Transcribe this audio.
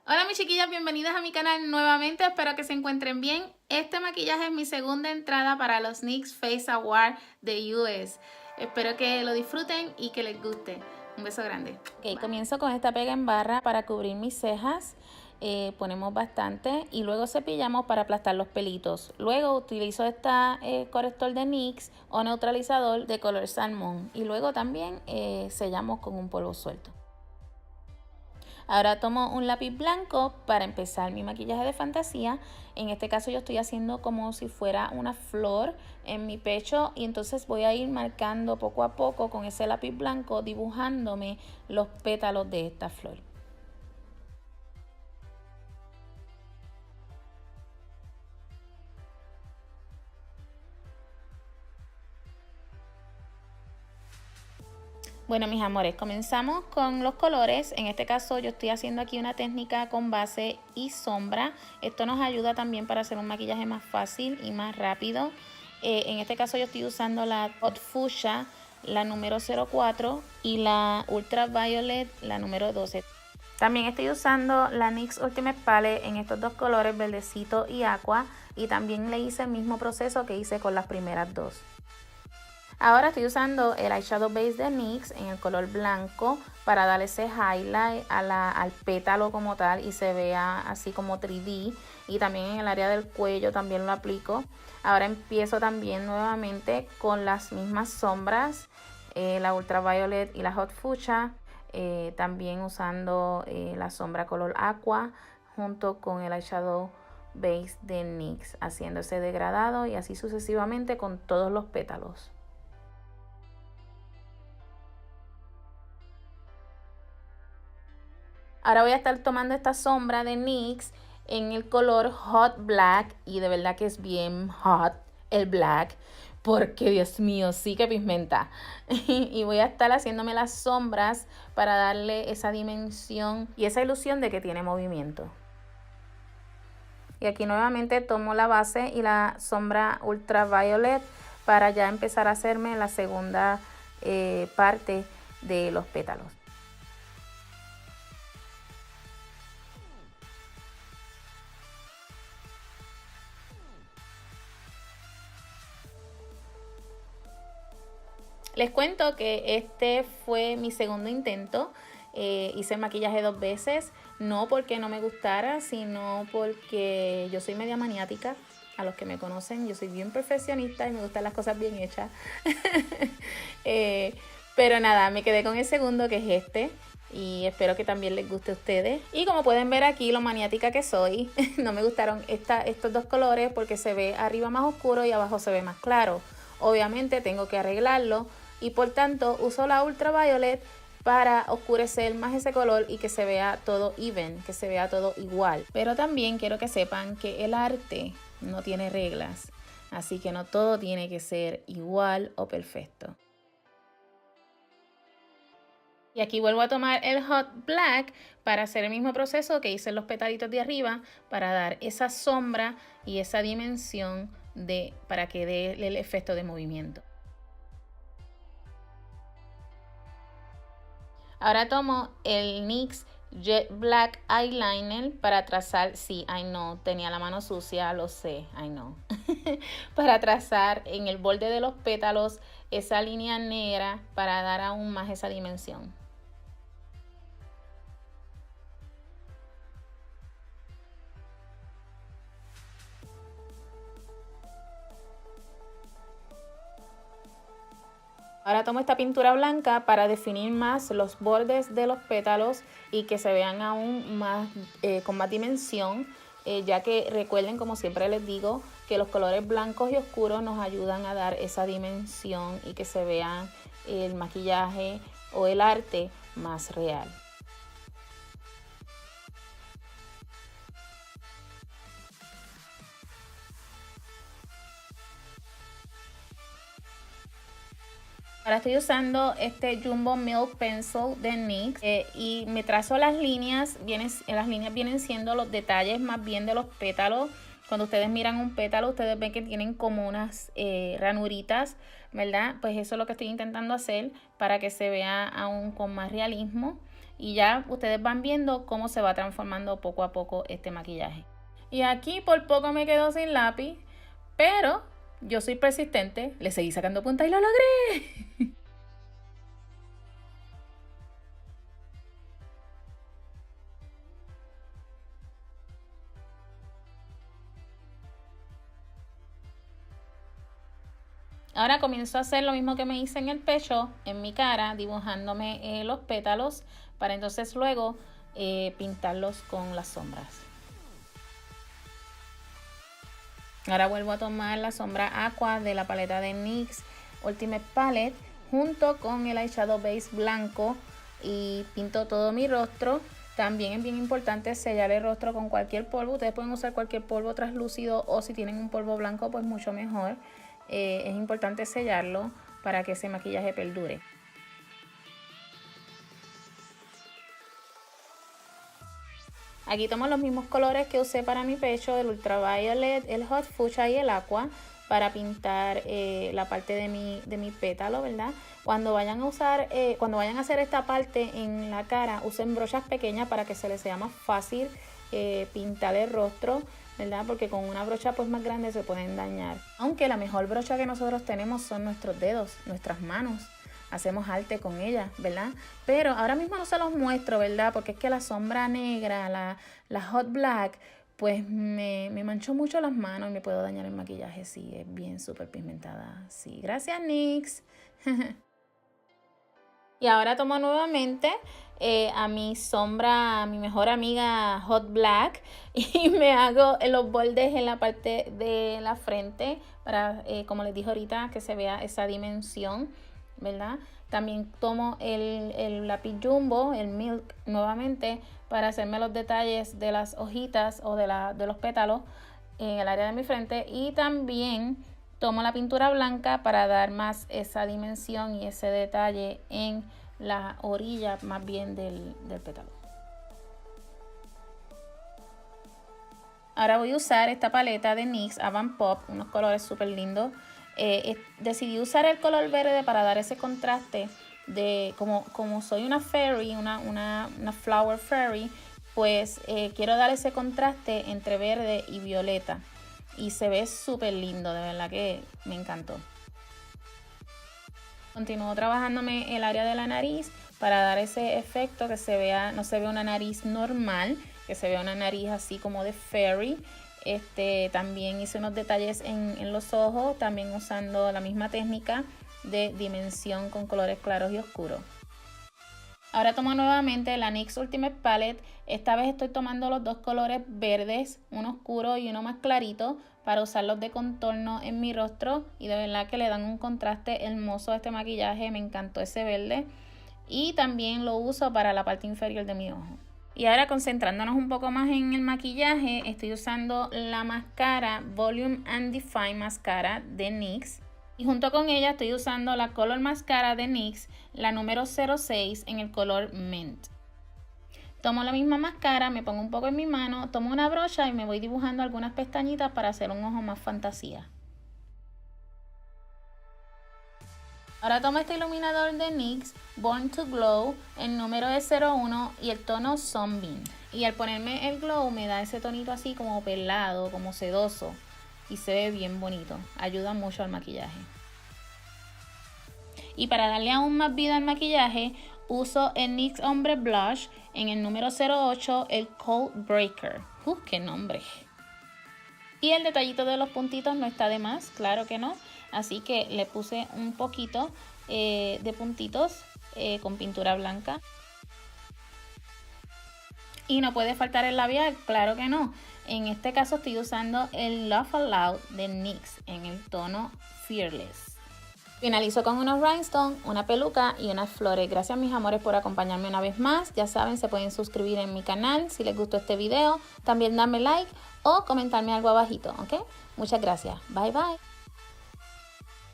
Hola mis chiquillas, bienvenidas a mi canal nuevamente, espero que se encuentren bien. Este maquillaje es mi segunda entrada para los NYX Face Award de US. Espero que lo disfruten y que les guste. Un beso grande. Ok, comienzo con esta pega en barra para cubrir mis cejas. Ponemos bastante y luego cepillamos para aplastar los pelitos. Luego utilizo este corrector de NYX o neutralizador de color salmón y luego también sellamos con un polvo suelto. Ahora tomo un lápiz blanco para empezar mi maquillaje de fantasía. En este caso yo estoy haciendo como si fuera una flor en mi pecho y entonces voy a ir marcando poco a poco con ese lápiz blanco, dibujándome los pétalos de esta flor. Bueno, mis amores, comenzamos con los colores. En este caso yo estoy haciendo aquí una técnica con base y sombra. Esto nos ayuda también para hacer un maquillaje más fácil y más rápido. En este caso yo estoy usando la Hot Fuchsia, la número 04 y la Ultraviolet, la número 12. También estoy usando la NYX Ultimate Palette en estos dos colores, verdecito y aqua. Y también le hice el mismo proceso que hice con las primeras dos. Ahora estoy usando el eyeshadow base de NYX en el color blanco para darle ese highlight al pétalo como tal y se vea así como 3D. Y también en el área del cuello también lo aplico. Ahora empiezo también nuevamente con las mismas sombras, la Ultraviolet y la Hot Fuchsia. También usando la sombra color aqua junto con el eyeshadow base de NYX, haciendo ese degradado y así sucesivamente con todos los pétalos. Ahora voy a estar tomando esta sombra de NYX en el color Hot Black y de verdad que es bien hot el black porque Dios mío, sí que pigmenta. Y voy a estar haciéndome las sombras para darle esa dimensión y esa ilusión de que tiene movimiento. Y aquí nuevamente tomo la base y la sombra Ultraviolet para ya empezar a hacerme la segunda parte de los pétalos. Les cuento que este fue mi segundo intento. Hice el maquillaje 2 veces, no porque no me gustara, sino porque yo soy media maniática. A los que me conocen, yo soy bien perfeccionista y me gustan las cosas bien hechas. Pero nada, me quedé con el segundo, que es este. Y espero que también les guste a ustedes. Y como pueden ver aquí lo maniática que soy, no me gustaron estos dos colores porque se ve arriba más oscuro y abajo se ve más claro. Obviamente tengo que arreglarlo y por tanto uso la Ultraviolet para oscurecer más ese color y que se vea todo even, que se vea todo igual. Pero también quiero que sepan que el arte no tiene reglas, así que no todo tiene que ser igual o perfecto. Y aquí vuelvo a tomar el Hot Black para hacer el mismo proceso que hice en los petalitos de arriba, para dar esa sombra y esa dimensión para que dé el efecto de movimiento. Ahora tomo el NYX Jet Black Eyeliner para trazar, sí, I know, tenía la mano sucia, lo sé, I know. Para trazar en el borde de los pétalos esa línea negra para dar aún más esa dimensión. Ahora tomo esta pintura blanca para definir más los bordes de los pétalos y que se vean aún más con más dimensión, ya que recuerden, como siempre les digo, que los colores blancos y oscuros nos ayudan a dar esa dimensión y que se vea el maquillaje o el arte más real. Ahora estoy usando este Jumbo Milk Pencil de NYX y me trazo las líneas. Las líneas vienen siendo los detalles más bien de los pétalos. Cuando ustedes miran un pétalo, ustedes ven que tienen como unas ranuritas, ¿verdad? Pues eso es lo que estoy intentando hacer para que se vea aún con más realismo. y ya ustedes van viendo cómo se va transformando poco a poco este maquillaje. Y aquí por poco me quedo sin lápiz, pero yo soy persistente, le seguí sacando punta y lo logré. Ahora comienzo a hacer lo mismo que me hice en el pecho, en mi cara, dibujándome los pétalos para entonces luego pintarlos con las sombras. Ahora vuelvo a tomar la sombra Aqua de la paleta de NYX Ultimate Palette junto con el eyeshadow base blanco y pinto todo mi rostro. También es bien importante sellar el rostro con cualquier polvo. Ustedes pueden usar cualquier polvo translúcido o si tienen un polvo blanco pues mucho mejor. Es importante sellarlo para que ese maquillaje perdure. Aquí tomo los mismos colores que usé para mi pecho, el Ultraviolet, el Hot Fuchsia y el Aqua, para pintar la parte de mi pétalo, ¿verdad? Cuando vayan a hacer esta parte en la cara, usen brochas pequeñas para que se les sea más fácil pintar el rostro, ¿verdad? Porque con una brocha pues más grande se pueden dañar. Aunque la mejor brocha que nosotros tenemos son nuestros dedos, nuestras manos. Hacemos arte con ella, ¿verdad? Pero ahora mismo no se los muestro, ¿verdad? Porque es que la sombra negra, la Hot Black, pues me manchó mucho las manos y me puedo dañar el maquillaje. Sí, es bien súper pigmentada. Sí, gracias NYX. Y ahora tomo nuevamente a mi sombra, a mi mejor amiga Hot Black, y me hago los bordes en la parte de la frente para, como les dije ahorita, que se vea esa dimensión, ¿verdad? También tomo el lápiz Jumbo, el Milk, nuevamente para hacerme los detalles de las hojitas o de los pétalos en el área de mi frente, y también tomo la pintura blanca para dar más esa dimensión y ese detalle en la orilla más bien del pétalo. Ahora voy a usar esta paleta de NYX Avant Pop, unos colores súper lindos. Decidí usar el color verde para dar ese contraste de como soy una fairy, una flower fairy, pues quiero dar ese contraste entre verde y violeta. Y se ve súper lindo, de verdad que me encantó. Continúo trabajándome el área de la nariz para dar ese efecto que se vea, no se vea una nariz normal, que se vea una nariz así como de fairy. También hice unos detalles en los ojos, también usando la misma técnica de dimensión con colores claros y oscuros. Ahora tomo nuevamente la NYX Ultimate Palette. Esta vez estoy tomando los dos colores verdes, uno oscuro y uno más clarito, para usarlos de contorno en mi rostro, y de verdad que le dan un contraste hermoso a este maquillaje. Me encantó ese verde, y también lo uso para la parte inferior de mi ojo. Y ahora, concentrándonos un poco más en el maquillaje, estoy usando la máscara Volume and Define Mascara de NYX. Y junto con ella estoy usando la Color Mascara de NYX, la número 06 en el color Mint. Tomo la misma máscara, me pongo un poco en mi mano, tomo una brocha y me voy dibujando algunas pestañitas para hacer un ojo más fantasía. Ahora tomo este iluminador de NYX Born to Glow, el número es 01 y el tono Sunbeam. Y al ponerme el glow me da ese tonito así como pelado, como sedoso, y se ve bien bonito. Ayuda mucho al maquillaje. Y para darle aún más vida al maquillaje, uso el NYX Ombre Blush en el número 08, el Cold Breaker. ¡Qué nombre! Y el detallito de los puntitos no está de más, claro que no. Así que le puse un poquito de puntitos con pintura blanca. Y no puede faltar el labial, claro que no. En este caso estoy usando el Laugh Aloud de NYX en el tono Fearless. Finalizo con unos rhinestones, una peluca y unas flores. Gracias mis amores por acompañarme una vez más. Ya saben, se pueden suscribir en mi canal si les gustó este video. También darme like o comentarme algo abajito, ¿ok? Muchas gracias. Bye bye.